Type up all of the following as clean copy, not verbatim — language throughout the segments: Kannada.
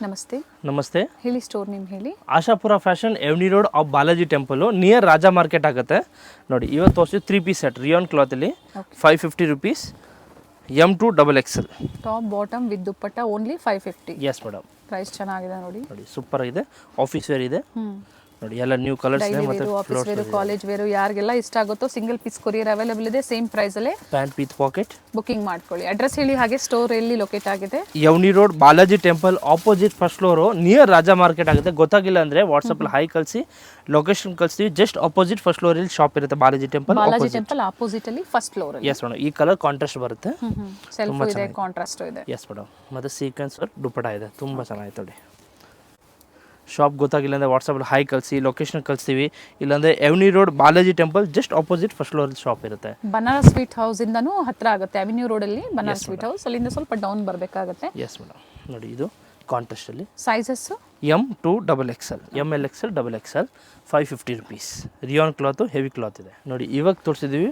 ನಮಸ್ತೆ. ನಮಸ್ತೆ. ಹೇಳಿ ಸ್ಟೋರ್ ನೇಮ್ ಹೇಳಿ. Ashapura fashion avenue road off Balaji temple near Raja market ಆಗುತ್ತೆ ನೋಡಿ. ಇವತ್ತು ತೋರಿಸಿ 3 ಪೀಸ್ ಸೆಟ್ ರಿಯಾನ್ ಕ್ಲಾತಲ್ಲಿ 550 rupees M2 XXL top bottom with dupatta only 550. Yes madam. Price ಚೆನ್ನಾಗಿದೆ ನೋಡಿ. ನೋಡಿ ಸೂಪರ್ ಇದೆ. ಆಫೀಸ್ ವೇರ್ ಇದೆ ನೋಡಿ. ಎಲ್ಲ ನ್ಯೂ ಕಲರ್ಸ್ ಇದೆ ಮತ್ತೆ ಆಫೀಸ್ ವೇರ್ ಕಾಲೇಜ್ ವೇರ್ ಯಾರಿಗೆಲ್ಲ ಇಷ್ಟ ಆಗುತ್ತೋ ಸಿಂಗಲ್ ಪೀಸ್ ಕೊರಿಯರ್ ಅವೈಲೇಬಲ್ ಇದೆ. ಸೇಮ್ ಪ್ರೈಸ್ ಅಲ್ಲೇ ಪ್ಯಾಂಟ್ ವಿತ್ ಪಾಕೆಟ್ ಬುಕಿಂಗ್ ಮಾಡ್ಕೊಳ್ಳಿ. ಅಡ್ರೆಸ್ ಹೇಳಿ. ಹಾಗೆ ಸ್ಟೋರ್ ಎಲ್ಲಿ ಲೊಕೇಟ್ ಆಗಿದೆ? Avenue road Balaji temple opposite first floor near Raja market ಆಗುತ್ತೆ. ಗೊತ್ತಾಗಿಲ್ಲ ಅಂದ್ರೆ ವಾಟ್ಸಪ್ ಅಲ್ಲಿ ಹೈ ಕಳಿಸಿ ಲೊಕೇಶನ್ ಕಳಿಸ್ತೀವಿ. ಜಸ್ಟ್ ಆಪೋಸಿಟ್ ಫಸ್ಟ್ ಫ್ಲೋರ್ ಅಲ್ಲಿ ಶಾಪ್ ಇರುತ್ತೆ ಬಾಲಾಜಿ ಟೆಂಪಲ್ ಆಪೋಸಿಟ್ ಅಲ್ಲಿ ಫಸ್ಟ್ ಫ್ಲೋರ್ ಅಲ್ಲಿ. Yes madam. ಈ ಕಲರ್ ಕಾಂಟ್ರಾಸ್ಟ್ ಬರುತ್ತೆ. ಸೆಲ್ಫ್ ಇದೆ, ಕಾಂಟ್ರಾಸ್ಟ್ ಇದೆ. Yes madam. ಮತ್ತೆ ಸೀಕ್ವೆನ್ಸ್ ದುಪ್ಪಟ ಇದೆ. ತುಂಬಾ ಚೆನ್ನಾಗಿದೆ ನೋಡಿ. ಶಾಪ್ ಗೊತ್ತಾಗಿಲ್ಲ ಅಂದರೆ ವಾಟ್ಸಪ್ಪಲ್ಲಿ ಹೈ ಕಳಿಸಿ ಲೊಕೇಶನ್ ಕಳಿಸ್ತೀವಿ. ಇಲ್ಲಾಂದರೆ avenue road Balaji temple just opposite first floor shop ಇರುತ್ತೆ. ಬನಾರಸ್ ಸ್ವೀಟ್ ಹೌಸ್ ಇಂದನೂ ಹತ್ರ ಆಗುತ್ತೆ. ಅವೆನ್ಯೂ ರೋಡಲ್ಲಿ ಬನಾರಸ್ ಸ್ವೀಟ್ ಹೌಸ್, ಅಲ್ಲಿಂದ ಸ್ವಲ್ಪ ಡೌನ್ ಬರಬೇಕಾಗುತ್ತೆ. Yes madam. ನೋಡಿ ಇದು ಕಾಂಟ್ರಾಸ್ಟಲ್ಲಿ sizes M2 XXL MLXL XXL 550 rupees. Rayon cloth heavy cloth ಇದೆ ನೋಡಿ. ಇವಾಗ ತೋರಿಸಿದ್ದೀವಿ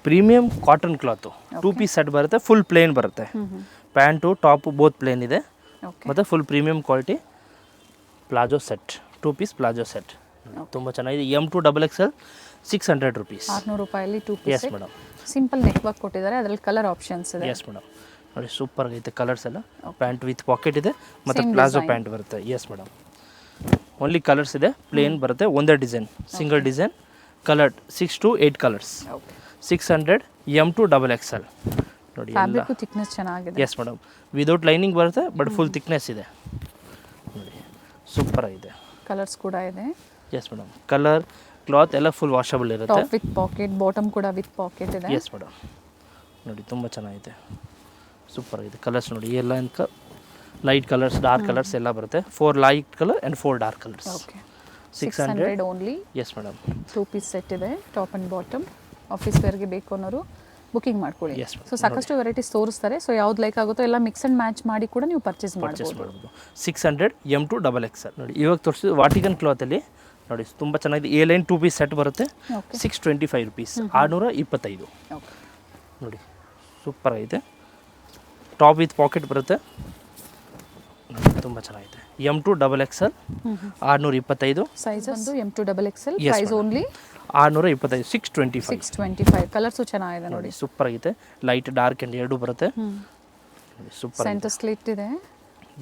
premium cotton cloth 2 piece set ಬರುತ್ತೆ. ಫುಲ್ ಪ್ಲೇನ್ ಬರುತ್ತೆ. ಪ್ಯಾಂಟು ಟಾಪು ಬೋತ್ ಪ್ಲೇನ್ ಇದೆ. ಮತ್ತು full premium quality palazzo set 2 piece palazzo set ತುಂಬ ಚೆನ್ನಾಗಿದೆ. M2 XXL 600 rupees. 600 ರೂಪಾಯಲ್ಲಿ 2 piece. Yes madam. Simple neck work ಕೊಟ್ಟಿದ್ದಾರೆ. ಅದರಲ್ಲಿ ಕಲರ್ ಆಪ್ಷನ್ಸ್ ಇದೆ. Yes madam. ನೋಡಿ ಸೂಪರ್ ಆಗೈತೆ ಕಲರ್ಸ್ ಎಲ್ಲ. ಪ್ಯಾಂಟ್ ವಿತ್ ಪಾಕೆಟ್ ಇದೆ ಮತ್ತು ಪ್ಲಾಜೋ ಪ್ಯಾಂಟ್ ಬರುತ್ತೆ. Yes madam. ಓನ್ಲಿ ಕಲರ್ಸ್ ಇದೆ. ಪ್ಲೇನ್ ಬರುತ್ತೆ. ಒಂದೇ design, single design. Colour 6 to 8 colours. 600 M2 XXL ನೋಡಿ. ಫ್ಯಾಬ್ರಿಕ್ ಥಿಕ್ನೆಸ್ ಚೆನ್ನಾಗಿದೆ. Yes madam. ವಿದೌಟ್ ಲೈನಿಂಗ್ ಬರುತ್ತೆ ಬಟ್ ಫುಲ್ ಥಿಕ್ನೆಸ್ ಇದೆ ನೋಡಿ. ಸೂಪರ್ ಆಗಿದೆ. ಕಲರ್ಸ್ ಕೂಡ ಇದೆ. Yes madam. ಕಲರ್ ಕ್ಲಾತ್ ಎಲ್ಲ ಫುಲ್ ವಾಷಬಲ್ ಇರುತ್ತೆ. ಟಾಪ್ ವಿತ್ ಪಾಕೆಟ್, ಬಾಟಮ್ ಕೂಡ ವಿತ್ ಪಾಕೆಟ್ ಇದೆ. Yes madam. ನೋಡಿ ತುಂಬ ಚೆನ್ನಾಗಿದೆ. ಸೂಪರ್ ಆಗಿದೆ. ಕಲರ್ಸ್ ನೋಡಿ ಎಲ್ಲ ಅನ್ಕ ಲೈಟ್ ಕಲರ್ಸ್, ಡಾರ್ಕ್ ಕಲರ್ಸ್ ಎಲ್ಲ ಬರುತ್ತೆ. 4 light colour and 4 dark colours. Okay. 600 only. Yes madam. 2 piece set ಇದೆ. Top and bottom. ಆಫೀಸ್ ವೇರ್ಗೆ ಬೇಕು ಅನ್ನೋರು ಬುಕಿಂಗ್ ಮಾಡ್ಕೊಳ್ಳಿ. ಸೊ ಸಾಕಷ್ಟು ವೆರೈಟೀಸ್ ತೋರಿಸ್ತಾರೆ. ಸೊ ಯಾವ್ದು ಲೈಕ್ ಆಗುತ್ತೋ ಎಲ್ಲ ಮಿಕ್ಸ್ ಆ್ಯಂಡ್ ಮ್ಯಾಚ್ ಮಾಡಿ ಕೂಡ ನೀವು ಪರ್ಚೇಸ್ ಮಾಡ್ಬೋದು. 600 M2 XXL ನೋಡಿ. ಇವಾಗ ತೋರಿಸಿದ್ದು ವಾಟಿಕನ್ ಕ್ಲಾತಲ್ಲಿ ನೋಡಿ ತುಂಬ ಚೆನ್ನಾಗಿದೆ. ಎ ಲೈನ್ 2 ಪೀಸ್ ಸೆಟ್ ಬರುತ್ತೆ. 625 ರುಪೀಸ್. 625 ನೋಡಿ. ಸೂಪರ್ ಆಗಿದೆ. ಟಾಪ್ ವಿತ್ ಪಾಕೆಟ್ ಬರುತ್ತೆ. ತುಂಬ ಚೆನ್ನಾಗಿದೆ. M2 XXL 625. ಸೈಜ್ ಒಂದು M2 XXL. Price only 625. 625. Colours ಚೆನ್ನಾಗಿದೆ ನೋಡಿ. ಸೂಪರ್ ಆಗಿದೆ. ಲೈಟ್ ಡಾರ್ಕ್ ಆ್ಯಂಡ್ ಎರಡು ಬರುತ್ತೆ. ಸೂಪರ್. ಸೆಂಟರ್ ಸ್ಲಿಟ್ ಇದೆ.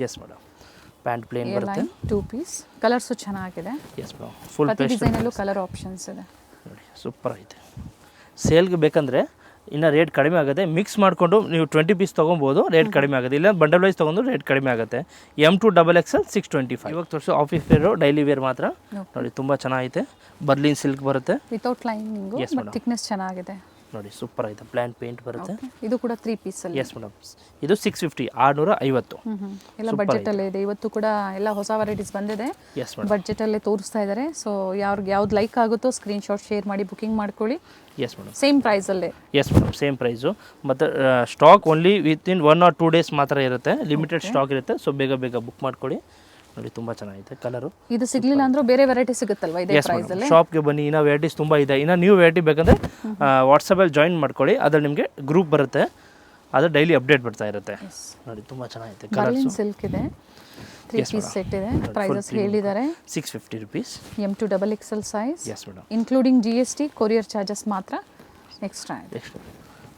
Yes madam. ಪ್ಯಾಂಟ್ ಪ್ಲೇನ್ ಬರುತ್ತೆ. 2 ಪೀಸ್. ಕಲರ್ಸ್ ಚೆನ್ನಾಗಿದೆ. Yes madam. ಫುಲ್ ಪ್ರತಿ ಡಿಸೈನಲ್ಲೂ ಕಲರ್ ಆಪ್ಷನ್ಸ್ ಇದೆ ನೋಡಿ. ಸೂಪರ್ ಆಗಿದೆ. ಸೇಲ್ಗೆ ಬೇಕಂದರೆ ಇನ್ನು ರೇಟ್ ಕಡಿಮೆ ಆಗುತ್ತೆ. ಮಿಕ್ಸ್ ಮಾಡಿಕೊಂಡು ನೀವು 20 ಪೀಸ್ ತೊಗೊಬೋದು, ರೇಟ್ ಕಡಿಮೆ ಆಗುತ್ತೆ. ಇಲ್ಲ ಬಂಡಲ್ ವೈಸ್ ತೊಗೊಂಡು ರೇಟ್ ಕಡಿಮೆ ಆಗುತ್ತೆ. M2 XXL 625. ಇವಾಗ ತೋರಿಸೋ ಆಫೀಸ್ ವೇರು ಡೈಲಿ ವೇರ್ ಮಾತ್ರ ನೋಡಿ. ತುಂಬ ಚೆನ್ನಾಗಿದೆ. ಬರ್ಲಿನ್ ಸಿಲ್ಕ್ ಬರುತ್ತೆ. ವಿತೌಟ್ ಲೈನಿಂಗು ಮತ್ತು ಥಿಕ್ನೆಸ್ ಚೆನ್ನಾಗಿದೆ ನೋಡಿ. ಸೂಪರ್ ಆಗಿದೆ. ಪ್ಲಾನ್ ಪೇಂಟ್ ಬರುತ್ತೆ. ಇದು ಕೂಡ 3 ಪೀಸ್ ಅಲ್ಲಿ. Yes madam. ಇದು 650. 650 ಎಲ್ಲ ಬಜೆಟ್ ಅಲ್ಲೇ ಇದೆ. ಇವತ್ತು ಕೂಡ ಎಲ್ಲ ಹೊಸ ವೆರೈಟೀಸ್ ಬಂದಿದೆ. Yes madam. ಬಜೆಟ್ ಅಲ್ಲೇ ತೋರಿಸ್ತಾ ಇದ್ದಾರೆ. ಸೊ ಯಾವ್ದು ಲೈಕ್ ಆಗುತ್ತೋ ಸ್ಕ್ರೀನ್ ಶಾಟ್ ಶೇರ್ ಮಾಡಿ ಬುಕಿಂಗ್ ಮಾಡ್ಕೊಳ್ಳಿ. Yes madam. ಸೇಮ್ ಪ್ರೈಸ್ ಅಲ್ಲೇ. Yes madam. Same price. ಮತ್ತು stock only within 1 or 2 days ಮಾತ್ರ ಇರುತ್ತೆ. ಲಿಮಿಟೆಡ್ ಸ್ಟಾಕ್ ಇರುತ್ತೆ. ಸೊ ಬೇಗ ಬುಕ್ ಮಾಡ್ಕೊಳ್ಳಿ ನೋಡಿ. ತುಂಬ ಚೆನ್ನಾಗಿದೆ. ಕಲರು ಇದು ಸಿಗ್ಲಿಲ್ಲ ಅಂದ್ರೂ ಬೇರೆ ವೆರೈಟಿ ಸಿಗುತ್ತಲ್ವಾ ಇದೇ ಪ್ರೈಸ್ ಅಲ್ಲಿ? ಶಾಪ್ಗೆ ಬನ್ನಿ. ಇನ್ನೂ ವೆರೈಟೀಸ್ ತುಂಬ ಇದೆ. ಇನ್ನು ನ್ಯೂ ವೆರೈಟಿ ಬೇಕಂದರೆ ವಾಟ್ಸಪ್ಪಲ್ಲಿ ಜಾಯಿನ್ ಮಾಡ್ಕೊಳ್ಳಿ. ಅದ್ರಲ್ಲಿ ನಿಮಗೆ ಗ್ರೂಪ್ ಬರುತ್ತೆ. ಅದು ಡೈಲಿ ಅಪ್ಡೇಟ್ ಬರ್ತಾ ಇರುತ್ತೆ ನೋಡಿ. ತುಂಬ ಚೆನ್ನಾಗಿದೆ. ಕಲರ್ಸ್ ಸಿಲ್ಕ್ ಇದೆ. 3 ಪೀಸ್ ಸೆಟ್ ಇದೆ. ಪ್ರೈಸಸ್ ಹೇಳಿದ್ದಾರೆ 650 rupees. M2 XXL size. Yes madam. Including GST, courier charges ಮಾತ್ರ ಎಕ್ಸ್ಟ್ರಾ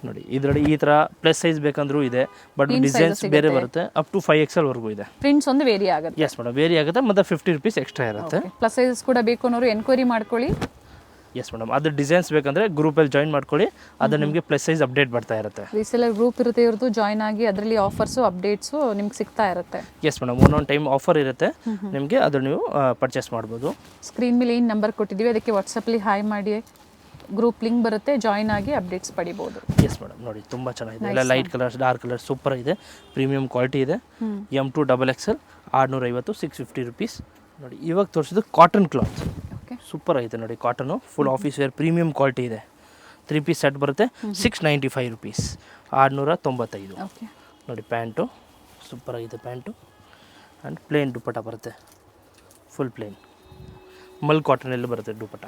ನೋಡಿ. ಇದರಲ್ಲಿ ಈ ಥರ ಪ್ಲಸ್ ಸೈಜ್ ಬೇಕಂದ್ರೂ ಇದೆ. ಬಟ್ ಡಿಸೈನ್ಸ್ ಬೇರೆ ಬರುತ್ತೆ. ಅಪ್ ಟು 5XL ವರೆಗೂ ಇದೆ. ಪ್ರಿಂಟ್ಸ್ ಒಂದು ವೇರಿ ಆಗುತ್ತೆ. Yes madam. ವೇರಿ ಆಗುತ್ತೆ. ಮತ್ತು 50 ರುಪೀಸ್ ಎಕ್ಸ್ಟ್ರಾ ಇರುತ್ತೆ. ಪ್ಲಸ್ ಸೈಜಸ್ ಕೂಡ ಬೇಕು ಅನ್ನೋರು ಎನ್ಕ್ವೈರಿ ಮಾಡ್ಕೊಳ್ಳಿ. Yes madam. ಅದು ಡಿಸೈನ್ಸ್ ಬೇಕಂದರೆ ಗ್ರೂಪಲ್ಲಿ ಜಾಯಿನ್ ಮಾಡ್ಕೊಳ್ಳಿ. ಅದು ನಿಮಗೆ ಪ್ಲಸ್ ಸೈಜ್ ಅಪ್ಡೇಟ್ ಬರ್ತಾ ಇರುತ್ತೆ. ರೀಸೆಲ್ಲರ್ ಗ್ರೂಪ್ ಇರುತ್ತೆ ಇವ್ರದ್ದು. ಜಾಯಿನ್ ಆಗಿ ಅದರಲ್ಲಿ ಆಫರ್ಸು ಅಪ್ಡೇಟ್ಸು ನಿಮ್ಗೆ ಸಿಗ್ತಾ ಇರುತ್ತೆ. Yes madam. ಒಂದೊಂದು ಟೈಮ್ ಆಫರ್ ಇರುತ್ತೆ ನಿಮಗೆ. ಅದು ನೀವು ಪರ್ಚೇಸ್ ಮಾಡ್ಬೋದು. ಸ್ಕ್ರೀನ್ ಮೇಲೆ ಏನು ನಂಬರ್ ಕೊಟ್ಟಿದ್ದೀವಿ ಅದಕ್ಕೆ ವಾಟ್ಸಪ್ಪಲ್ಲಿ ಹಾಯ್ ಮಾಡಿ ಗ್ರೂಪ್ ಲಿಂಕ್ ಬರುತ್ತೆ. ಜಾಯಿನ್ ಆಗಿ ಅಪ್ಡೇಟ್ಸ್ ಪಡಿಬೋದು. S madam. ನೋಡಿ ತುಂಬ ಚೆನ್ನಾಗಿದೆ. ಎಲ್ಲ light colours, dark colours super ಇದೆ. ಪ್ರೀಮಿಯಂ ಕ್ವಾಲಿಟಿ ಇದೆ. M2 XXL 650. 650 ರುಪೀಸ್ ನೋಡಿ. ಇವಾಗ ತೋರಿಸಿದ್ದು ಕಾಟನ್ ಕ್ಲಾತ್. ಸೂಪರ್ ಆಗಿದೆ ನೋಡಿ. Cotton full office wear premium quality ಇದೆ. 3 ಪೀಸ್ ಸೆಟ್ ಬರುತ್ತೆ. 695 ರುಪೀಸ್. 695 ನೋಡಿ. ಪ್ಯಾಂಟು ಸೂಪರ್ ಆಗಿದೆ. ಪ್ಯಾಂಟು ಆ್ಯಂಡ್ ಪ್ಲೇನ್ ದುಪ್ಪಟ್ಟ ಬರುತ್ತೆ. ಫುಲ್ ಪ್ಲೇನ್ ಮಲ್ ಕಾಟನಲ್ಲಿ ಬರುತ್ತೆ ದುಪ್ಪಟ್ಟ.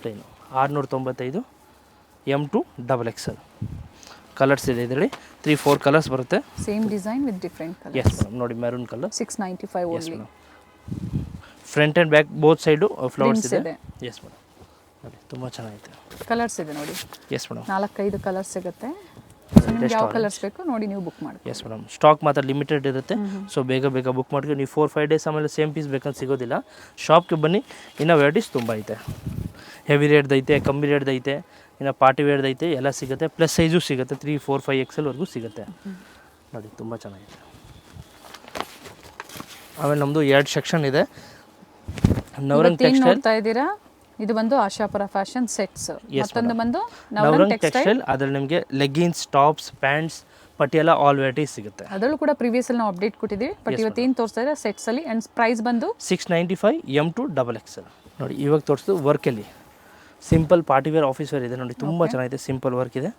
ಪ್ಲೇನು 695. M2 XXL ಕಲರ್ಸ್ ಇದೆ ಇದರಲ್ಲಿ 3-4 ಕಲರ್ಸ್ ಬರುತ್ತೆ. Same design with different colour. Yes madam ನೋಡಿ maroon colour 695 only. Front and back both side flowers ಇದೆ. ಇದೆ. ಎಸ್ ಮೇಡಮ್ ನೋಡಿ ತುಂಬ ಚೆನ್ನಾಗಿದೆ. ಕಲರ್ಸ್ ಇದೆ ನೋಡಿ. ಎಸ್ ಮೇಡಮ್ 4-5 ಕಲರ್ಸ್ ಸಿಗುತ್ತೆ. ನಿಮ್ಗೆ ಯಾವ ಕಲರ್ಸ್ ಬೇಕು ನೋಡಿ ನೀವು ಬುಕ್ ಮಾಡಿ. ಎಸ್ ಮೇಡಮ್ ಸ್ಟಾಕ್ ಮಾತ್ರ ಲಿಮಿಟೆಡ್ ಇರುತ್ತೆ. ಸೊ ಬೇಗ ಬುಕ್ ಮಾಡ್ಕೊಂಡು ನೀವು 4-5 ಡೇಸ್ ಆಮೇಲೆ ಸೇಮ್ ಪೀಸ್ ಬೇಕಂತ ಸಿಗೋದಿಲ್ಲ. ಶಾಪ್ಗೆ ಬನ್ನಿ, ಇನ್ನೂ ವೆರೈಟೀಸ್ ತುಂಬ ಐತೆ. ಹೆವಿ ರೇಟ್ದು ಐತೆ, ಕಮ್ಮಿ ರೇಟ್ದು ಐತೆ, ಇನ್ನು ಪಾರ್ಟಿ ವೇರ್ದು ಐತೆ, ಎಲ್ಲ ಸಿಗುತ್ತೆ. ಪ್ಲಸ್ ಸೈಜು ಸಿಗುತ್ತೆ, 3, 4, 5 XL ಸಿಗುತ್ತೆ ನೋಡಿ. ತುಂಬ ಚೆನ್ನಾಗಿದೆ. ಆಮೇಲೆ ನಮ್ಮದು 2 ಸೆಕ್ಷನ್ ಇದೆ. ನವರಂಗ್ ಟೆಕ್ಸ್ಟೈಲ್ ನೋಡ್ತಾ ಇದ್ದೀರಾ, ಇದು ಬಂದು ಆಶಾಪುರ ಫ್ಯಾಷನ್ ಸೆಟ್ಸ್. ಮತ್ತೊಂದು ಬಂದು ನವರಂಗ್ ಟೆಕ್ಸ್ಟೈಲ್. ಅದರಲ್ಲಿ ನಿಮಗೆ leggings, tops, pants, Patiala all varieties ಸಿಗುತ್ತೆ. ಅದರಲ್ಲೂ ಕೂಡ ಪ್ರೀವಿಯಸ್ ಅಲ್ಲಿ ನಾವು ಅಪ್ಡೇಟ್ ಕೊಟ್ಟಿದ್ದೀವಿ. ಬಟ್ ಇವತ್ತೇನು ತೋರಿಸ್ತಾ ಇದ್ದಾರೆ ಸೆಟ್ಸ್ ಅಲ್ಲಿ, ಅಂಡ್ ಪ್ರೈಸ್ ಬಂದು 695 M2 XXL ನೋಡಿ. ಇವಾಗ ತೋರಿಸೋದು ವರ್ಕಲ್ಲಿ simple party wear, office wear ಇದೆ ನೋಡಿ. ತುಂಬ ಚೆನ್ನಾಗಿದೆ. ಸಿಂಪಲ್ ವರ್ಕ್ ಇದೆ.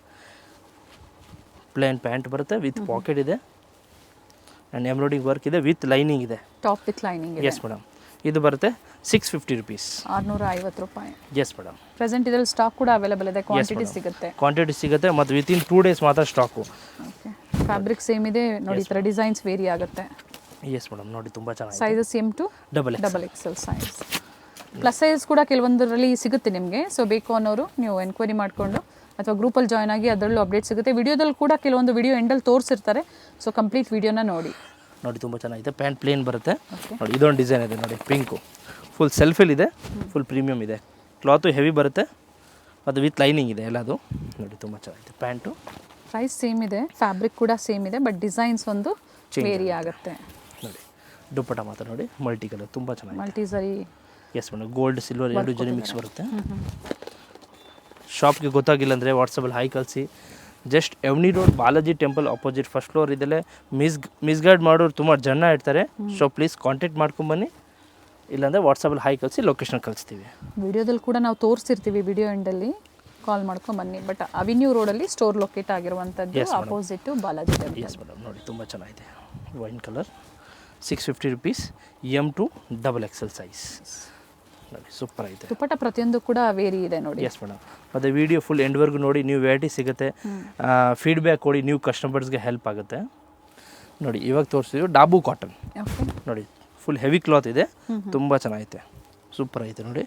ಪ್ಲೇನ್ ಪ್ಯಾಂಟ್ ಬರುತ್ತೆ ವಿತ್ ಪಾಕೆಟ್ ಇದೆ, ಆ್ಯಂಡ್ ಎಂಬ್ರಾಯ್ಡಿಂಗ್ ವರ್ಕ್ ಇದೆ ವಿತ್ ಲೈನಿಂಗ್ ಇದೆ. ಟಾಪ್ ವಿತ್ ಲೈನಿಂಗ್ ಇದೆ. Yes madam. ಇದು ಬರುತ್ತೆ 650 rupees. 650 ರೂಪಾಯಿ. Yes madam. ಪ್ರೆಸೆಂಟ್ ಇದರಲ್ಲಿ ಸ್ಟಾಕ್ ಕೂಡ ಅವೈಲೇಬಲ್ ಇದೆ. ಕ್ವಾಂಟಿಟಿ ಸಿಗುತ್ತೆ. ಕ್ವಾಂಟಿಟಿ ಸಿಗುತ್ತೆ ಮತ್ತು ವಿತಿನ್ 2 ಡೇಸ್ ಮಾತ್ರ ಸ್ಟಾಕು. ಓಕೆ. ಫ್ಯಾಬ್ರಿಕ್ ಸೇಮ್ ಇದೆ ನೋಡಿ. ಈ ಥರ ಡಿಸೈನ್ಸ್ ವೇರಿ ಆಗುತ್ತೆ. ಎಸ್ ಮೇಡಮ್ ನೋಡಿ ತುಂಬ ಚೆನ್ನಾಗಿದೆ. Sizes M2 XXL size. Plus size ಕೂಡ ಕೆಲವೊಂದರಲ್ಲಿ ಸಿಗುತ್ತೆ ನಿಮಗೆ. ಸೊ ಬೇಕು ಅನ್ನೋರು ನೀವು ಎನ್ಕ್ವೈರಿ ಮಾಡಿಕೊಂಡು ಅಥವಾ ಗ್ರೂಪಲ್ಲಿ ಜಾಯ್ನ್ ಆಗಿ ಅದರಲ್ಲೂ ಅಪ್ಡೇಟ್ ಸಿಗುತ್ತೆ. ವಿಡಿಯೋದಲ್ಲಿ ಕೂಡ ಕೆಲವೊಂದು ವಿಡಿಯೋ ಎಂಡಲ್ಲಿ ತೋರಿಸಿರ್ತಾರೆ. ಸೊ ಕಂಪ್ಲೀಟ್ ವಿಡಿಯೋನ ನೋಡಿ. ತುಂಬ ಚೆನ್ನಾಗಿದೆ. ಪ್ಯಾಂಟ್ ಪ್ಲೇನ್ ಬರುತ್ತೆ ನೋಡಿ. ಇದೊಂದು ಡಿಸೈನ್ ಇದೆ ನೋಡಿ, ಪಿಂಕು. ಫುಲ್ ಸೆಲ್ಫಲ್ಲಿ ಇದೆ, ಫುಲ್ ಪ್ರೀಮಿಯಮ್ ಇದೆ. ಕ್ಲಾತು ಹೆವಿ ಬರುತ್ತೆ, ಅದು ವಿತ್ ಲೈನಿಂಗ್ ಇದೆ ಎಲ್ಲದು ನೋಡಿ. ತುಂಬ ಚೆನ್ನಾಗಿದೆ ಪ್ಯಾಂಟು. ಪ್ರೈಸ್ ಸೇಮ್ ಇದೆ, ಫ್ಯಾಬ್ರಿಕ್ ಕೂಡ ಸೇಮ್ ಇದೆ, ಬಟ್ ಡಿಸೈನ್ಸ್ ಒಂದು ವೇರಿ ಆಗುತ್ತೆ ನೋಡಿ. ದುಪ್ಪಟ ಮಾತ್ರ ನೋಡಿ, ಮಲ್ಟಿ ಕಲರ್ ತುಂಬ ಚೆನ್ನಾಗಿದೆ. ಮಲ್ಟಿ ಸರಿ. Yes madam. ಗೋಲ್ಡ್ ಸಿಲ್ವರ್ 2 ಜರಿ ಮಿಕ್ಸ್ ಬರುತ್ತೆ. ಶಾಪ್ಗೆ ಗೊತ್ತಾಗಿಲ್ಲ ಅಂದರೆ ವಾಟ್ಸಪ್ಪಲ್ಲಿ ಹಾಯ್ ಕಳಿಸಿ. Just avenue road Balaji temple opposite first floor ಇದೆಲ್ಲ. ಮಿಸ್ಗೈಡ್ ಮಾಡೋರು ತುಂಬ ಜನ ಇರ್ತಾರೆ. ಸೊ ಪ್ಲೀಸ್ ಕಾಂಟ್ಯಾಕ್ಟ್ ಮಾಡ್ಕೊಂಬನ್ನಿ, ಇಲ್ಲಾಂದರೆ ವಾಟ್ಸಪ್ಪಲ್ಲಿ ಹಾಯ್ ಕಳಿಸಿ ಲೊಕೇಶನ್ ಕಳಿಸ್ತೀವಿ. ವಿಡಿಯೋದಲ್ಲಿ ಕೂಡ ನಾವು ತೋರಿಸಿರ್ತೀವಿ, ವಿಡಿಯೋ ಎಂಡಲ್ಲಿ ಕಾಲ್ ಮಾಡ್ಕೊಂಬನ್ನಿ. ಬಟ್ ಅವೆನ್ಯೂ ರೋಡಲ್ಲಿ ಸ್ಟೋರ್ ಲೊಕೇಟ್ ಆಗಿರುವಂಥದ್ದು opposite Balaji temple. Yes madam ನೋಡಿ ತುಂಬ ಚೆನ್ನಾಗಿದೆ. Wine colour 650 rupees M2 XXL size ನೋಡಿ. ಸೂಪರ್ ಆಗಿದೆ. ದುಪ್ಪಟ್ಟ ಪ್ರತಿಯೊಂದು ಕೂಡ ವೇರಿ ಇದೆ ನೋಡಿ. Yes madam. ಮತ್ತು ವಿಡಿಯೋ ಫುಲ್ ಎಂಡ್ವರೆಗೂ ನೋಡಿ, ನೀವು ವೆರೈಟಿ ಸಿಗುತ್ತೆ. ಫೀಡ್ಬ್ಯಾಕ್ ಕೊಡಿ, ನೀವು ಕಸ್ಟಮರ್ಸ್ಗೆ ಹೆಲ್ಪ್ ಆಗುತ್ತೆ ನೋಡಿ. ಇವಾಗ ತೋರಿಸ್ತೀವಿ ಡಾಬು ಕಾಟನ್ ನೋಡಿ. ಫುಲ್ ಹೆವಿ ಕ್ಲಾತ್ ಇದೆ, ತುಂಬ ಚೆನ್ನಾಗೈತೆ. ಸೂಪರ್ ಐತೆ ನೋಡಿ.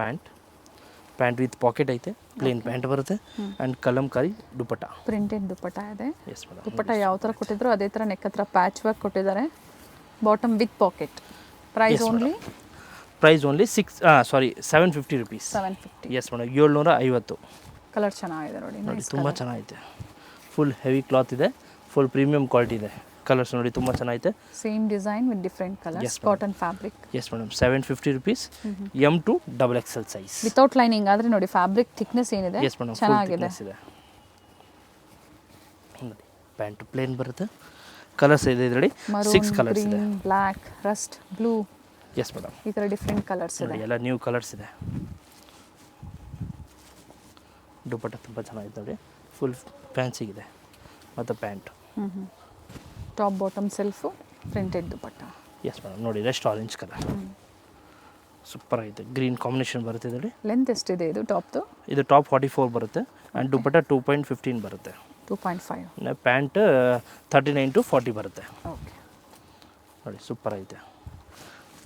ಪ್ಯಾಂಟ್ ವಿತ್ ಪಾಕೆಟ್ ಐತೆ, ಪ್ಲೇನ್ ಪ್ಯಾಂಟ್ ಬರುತ್ತೆ, ಆ್ಯಂಡ್ ಕಲಂಕಾರಿ ದುಪ್ಪಟ್ಟ, ಪ್ರಿಂಟೆಡ್ ದುಪ್ಪಟ್ಟ ಇದೆ. Yes madam. ದುಪ್ಪಟ್ಟ ಯಾವ ಥರ ಕೊಟ್ಟಿದ್ರು ಅದೇ ಥರ ನೆಕ್ ಹತ್ರ ಪ್ಯಾಚ್ ವರ್ಕ್ ಕೊಟ್ಟಿದ್ದಾರೆ. Bottom with pocket. Price only 750 rupees. 750. Yes madam. 750. Colour ಚೆನ್ನಾಗಿದೆ ನೋಡಿ. ನೋಡಿ ತುಂಬ ಚೆನ್ನಾಗೈತೆ. ಫುಲ್ ಹೆವಿ ಕ್ಲಾತ್ ಇದೆ, ಫುಲ್ ಪ್ರೀಮಿಯಂ ಕ್ವಾಲಿಟಿ ಇದೆ. ಕಲರ್ಸ್ ನೋಡಿ ತುಂಬ ಚೆನ್ನಾಗೈತೆ. Same design with different colours. Cotton fabric. Yes madam. 750 rupees M2 XXL size without lining. ಆದರೆ ನೋಡಿ ಫ್ಯಾಬ್ರಿಕ್ ಥಿಕ್ನೆಸ್ ಏನಿದೆ ಎಸ್ ಮೇಡಮ್, ಚೆನ್ನಾಗಿದೆ. ನೋಡಿ ಪ್ಯಾಂಟ್ ಪ್ಲೇನ್ ಬರುತ್ತೆ. ಕಲರ್ಸ್ ಇದೆ ಇದರಲ್ಲಿ 6 ಕಲರ್ಸ್ ಇದೆ. Black, Rust, blue. S madam. ಈ ಥರ ಡಿಫ್ರೆಂಟ್ ಕಲರ್ಸ್ ಇದೆ. ಎಲ್ಲ ನ್ಯೂ ಕಲರ್ಸ್ ಇದೆ. ದುಪ್ಪಟ್ಟ ತುಂಬ ಚೆನ್ನಾಗಿದೆ ನೋಡಿ. ಫುಲ್ ಫ್ಯಾನ್ಸಿಗಿದೆ ಮತ್ತು pant. Top bottom self, printed dupatta. Yes madam. ನೋಡಿ ರೆಸ್ಟ್ ಆರೆಂಜ್ ಕಲರ್ ಸೂಪರ್ ಆಗಿದೆ. ಗ್ರೀನ್ ಕಾಂಬಿನೇಷನ್ ಬರುತ್ತೆ ಇದರಲ್ಲಿ. ಲೆಂತ್ ಎಷ್ಟಿದೆ ಇದು ಟಾಪ್ದು? ಇದು ಟಾಪ್ 44 ಬರುತ್ತೆ, ಆ್ಯಂಡ್ ದುಪ್ಪಟ್ಟ 2.15 ಬರುತ್ತೆ. 2.5. ಪ್ಯಾಂಟ್ 39 to 40 ಬರುತ್ತೆ. ಓಕೆ ನೋಡಿ ಸೂಪರ್ ಐತೆ.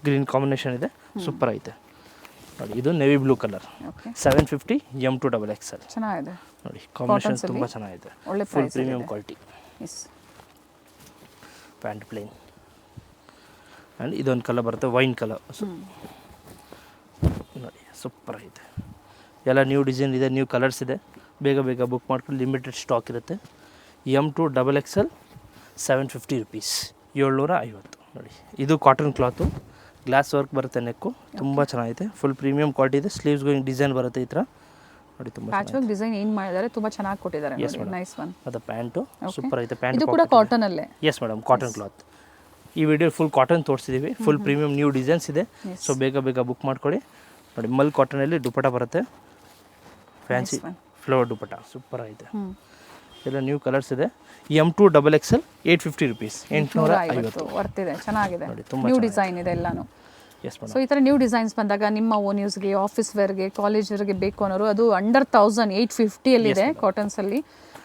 ಗ್ರೀನ್ ಕಾಂಬಿನೇಷನ್ ಇದೆ, ಸೂಪರ್ ಐತೆ ನೋಡಿ. ಇದು navy blue colour. 750 M2 XXL ಚೆನ್ನಾಗಿದೆ ನೋಡಿ. ಕಾಂಬಿನೇಷನ್ ತುಂಬ ಚೆನ್ನಾಗಿದೆ. ಒಳ್ಳೆ full premium quality. Yes. Pant plain, and ಇದೊಂದು ಕಲರ್ ಬರುತ್ತೆ ವೈನ್ ಕಲರ್ ನೋಡಿ. ಸೂಪರ್ ಐತೆ. ಎಲ್ಲ ನ್ಯೂ ಡಿಸೈನ್ ಇದೆ, ನ್ಯೂ ಕಲರ್ಸ್ ಇದೆ. ಬೇಗ ಬುಕ್ ಮಾಡ್ಕೊಂಡು, ಲಿಮಿಟೆಡ್ ಸ್ಟಾಕ್ ಇರುತ್ತೆ. M2 XXL 750 rupees. 750 ನೋಡಿ. ಇದು ಕಾಟನ್ ಕ್ಲಾತು, ಗ್ಲಾಸ್ ವರ್ಕ್ ಬರುತ್ತೆ. ನೆಕ್ಕು ತುಂಬ ಚೆನ್ನಾಗಿದೆ. ಫುಲ್ ಪ್ರೀಮಿಯಂ ಕ್ವಾಲಿಟಿ ಇದೆ. ಸ್ಲೀವ್ಸ್ಗೆ ನೈಸ್ ಬರುತ್ತೆ ಈ ಥರ ನೋಡಿ. ತುಂಬ ಪ್ಯಾಚ್ ವರ್ಕ್ ಡಿಸೈನ್ ಏನು ಮಾಡಿದ್ದಾರೆ, ತುಂಬ ಚೆನ್ನಾಗಿ ಕೊಟ್ಟಿದ್ದಾರೆ ನೋಡಿ. Nice one. ಮತ್ತು ಪ್ಯಾಂಟು ಸೂಪರ್ ಐತೆ. ಪ್ಯಾಂಟ್ ಇದು ಕೂಡ ಕಾಟನ್ ಅಲ್ಲೇ. Yes madam, cotton cloth. ಈ ವಿಡಿಯೋ ಫುಲ್ ಕಾಟನ್ ತೋರಿಸಿದ್ದೀವಿ. ಫುಲ್ ಪ್ರೀಮಿಯಂ ನ್ಯೂ ಡಿಸೈನ್ಸ್ ಇದೆ. ಸೊ ಬೇಗ ಬುಕ್ ಮಾಡ್ಕೊಳ್ಳಿ ನೋಡಿ. ಮಲ್ ಕಾಟನಲ್ಲಿ ದುಪ್ಪಟ್ಟ ಬರುತ್ತೆ, ಫ್ಯಾನ್ಸಿ ಫ್ಲವರ್ ದುಪ್ಪಟ್ಟ ಸೂಪರ್ ಐತೆ. ಎಲ್ಲ ನ್ಯೂ ಕಲರ್ಸ್ ಇದೆ. M2 XXL 850 rupees. 850 ವರ್ತ್ ಇದೆ, ಚೆನ್ನಾಗಿದೆ. ನೋಡಿ ತುಂಬ ನ್ಯೂ ಡಿಸೈನ್ ಇದೆ ಎಲ್ಲಾನು. Yes madam. ಸೊ ಈ ಥರ ನ್ಯೂ ಡಿಸೈನ್ಸ್ ಬಂದಾಗ ನಿಮ್ಮ ಓನ್ ಯೂಸ್ಗೆ, ಆಫೀಸ್ ವೇರ್ಗೆ, ಕಾಲೇಜ್ ವೇರ್ಗೆ ಬೇಕು ಅನ್ನೋರು, ಅದು ಅಂಡರ್ 1850 ಇದೆ ಕಾಟನ್ಸಲ್ಲಿ.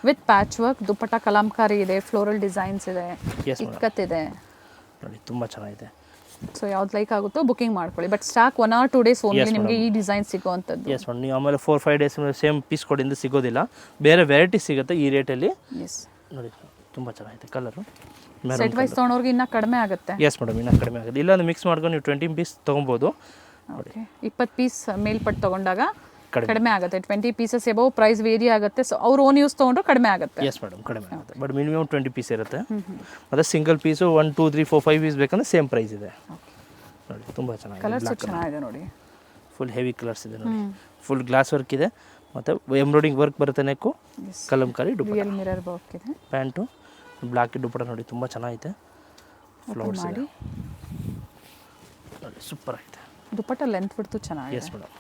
ವಿತ್ ಪ್ಯಾಚ್ ವರ್ಕ್, ದುಪ್ಪಟ್ಟ ಕಲಾಂಕಾರಿ ಇದೆ, ಫ್ಲೋರಲ್ ಡಿಸೈನ್ಸ್ ಇದೆ, Yes, madam. ಇಕ್ಕತ್ತಿದೆ. ನೋಡಿ ತುಂಬ ಚೆನ್ನಾಗಿದೆ. ಸೊ ಯಾವ್ದು ಲೈಕ್ ಆಗುತ್ತೋ ಬುಕಿಂಗ್ ಮಾಡ್ಕೊಳ್ಳಿ. But stock 1 or 2 days only Yes, ನಿಮಗೆ ಈ ಡಿಸೈನ್ ಸಿಗೋವಂಥದ್ದು. ಎಸ್ ಮೇಡಮ್, ನೀವು ಆಮೇಲೆ 4-5 ಡೇಸ್ ಸೇಮ್ ಪೀಸ್ ಕೊಡಿಂದ ಸಿಗೋದಿಲ್ಲ, ಬೇರೆ ವೆರೈಟಿ ಸಿಗುತ್ತೆ ಈ ರೇಟಲ್ಲಿ. ಎಸ್, ನೋಡಿ ತುಂಬ ಚೆನ್ನಾಗಿದೆ ಕಲರು. ಸೆಟ್ ವೈಸ್ ತೊಗೊಂಡವ್ರಿಗೆ ಇನ್ನೂ ಕಡಿಮೆ ಆಗುತ್ತೆ. ಎಸ್ ಮೇಡಮ್, ಇನ್ನೂ ಕಡಿಮೆ ಆಗುತ್ತೆ. ಇಲ್ಲ ಮಿಕ್ಸ್ ಮಾಡ್ಕೊಂಡು ನೀವು 20 ಪೀಸ್ ತೊಗೊಬೋದು. ಓಕೆ, 20 ಪೀಸ್ ಮೇಲ್ಪಟ್ಟು ತೊಗೊಂಡಾಗ ಕಡಿಮೆ. ಕಡಿಮೆ ಆಗುತ್ತೆ. 20 ಪೀಸಸ್ ಎಬವ್ ಪ್ರೈಸ್ ವೇರಿ ಆಗುತ್ತೆ. ಸೊ ಅವ್ರು ಓನ್ ಯೂಸ್ ತೊಗೊಂಡ್ರು ಕಡಿಮೆ ಆಗುತ್ತೆ. ಎಸ್ ಮೇಡಮ್, ಕಡಿಮೆ ಆಗುತ್ತೆ. ಬಟ್ ಮಿನಿಮಮ್ 20 ಪೀಸ್ ಇರುತ್ತೆ. ಮತ್ತು ಸಿಂಗಲ್ ಪೀಸು 1, 2, 3, 4, 5 ಪೀಸ್ ಬೇಕಂದ್ರೆ ಸೇಮ್ ಪ್ರೈಸ್ ಇದೆ. ನೋಡಿ ತುಂಬ ಚೆನ್ನಾಗಿದೆ. ಕಲರ್ಸ್ ಚೆನ್ನಾಗಿದೆ ನೋಡಿ. ಫುಲ್ ಹೆವಿ ಕಲರ್ಸ್ ಇದೆ ನೋಡಿ. ಫುಲ್ ಗ್ಲಾಸ್ ವರ್ಕ್ ಇದೆ, ಮತ್ತು ಎಂಬ್ರಾಯ್ಡಿಂಗ್ ವರ್ಕ್ ಬರುತ್ತೆ. ನೆಕ್ಕು ಕಲಂಕಾರಿ ದುಪ್ಪಟ್ಟ, ರಿಯಲ್ ಮಿರರ್ ವರ್ಕ್ ಇದೆ. ಪ್ಯಾಂಟು ಬ್ಲಾಕ್ ದುಪ್ಪಟ್ಟ ನೋಡಿ ತುಂಬ ಚೆನ್ನಾಗಿದೆ. ಫ್ಲವರ್ಸ್ ಇದೆ ನೋಡಿ, ಸೂಪರ್ ಆಗಿದೆ. ದುಪ್ಪಟ್ಟ ಲೆಂತ್ ಬಿಡ್ತು ಚೆನ್ನಾಗಿದೆ. ಎಸ್ ಮೇಡಮ್,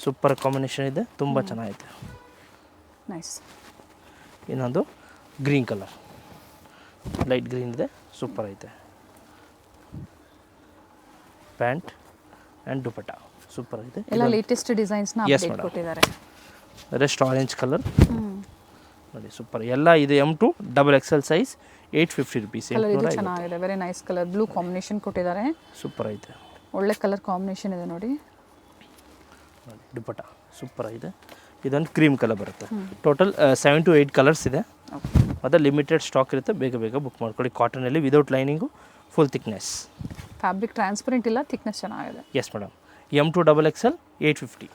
ಸೂಪರ್ ಕಾಂಬಿನೇಷನ್ ಇದೆ, ತುಂಬ ಚೆನ್ನಾಗಿದೆ. ನೈಸ್. ಇನ್ನೊಂದು ಗ್ರೀನ್ ಕಲರ್, ಲೈಟ್ ಗ್ರೀನ್ ಇದೆ, ಸೂಪರ್ ಐತೆ. ಪ್ಯಾಂಟ್ ಆ್ಯಂಡ್ ದುಪ್ಪಟ್ಟ ಸೂಪರ್ ಇದೆ. ಎಲ್ಲ ಲೇಟೆಸ್ಟ್ ಡಿಸೈನ್ಸ್ನ Yes, ಅಪ್ಡೇಟ್ madam. ಕೊಟ್ಟಿದ್ದಾರೆ. ರೆಸ್ಟ್ ಆರೆಂಜ್ ಕಲರ್ ನೋಡಿ, ಸೂಪರ್. ಎಲ್ಲ ಇದೆ M2 XXL size, 850 rupees. Colour ಇದು ಚೆನ್ನಾಗಿದೆ, very nice colour. Blue combination ಕೊಟ್ಟಿದ್ದಾರೆ, ಸೂಪರ್ ಐತೆ. ಒಳ್ಳೆ ಕಲರ್ ಕಾಂಬಿನೇಷನ್ ಇದೆ ನೋಡಿ. ನೋಡಿ ದುಪ್ಪಟ್ಟ ಸೂಪರ್ ಇದೆ. ಇದೊಂದು ಕ್ರೀಮ್ ಕಲರ್ ಬರುತ್ತೆ. ಟೋಟಲ್ 7 to 8 ಕಲರ್ಸ್ ಇದೆ. ಮತ್ತು ಲಿಮಿಟೆಡ್ ಸ್ಟಾಕ್ ಇರುತ್ತೆ, ಬೇಗ ಬೇಗ ಬುಕ್ ಮಾಡ್ಕೊಳ್ಳಿ. ಕಾಟನಲ್ಲಿ without lining, full thickness. Fabric transparent ಇಲ್ಲ, ಥಿಕ್ನೆಸ್ ಚೆನ್ನಾಗಿದೆ. Yes madam, M2 XXL 850.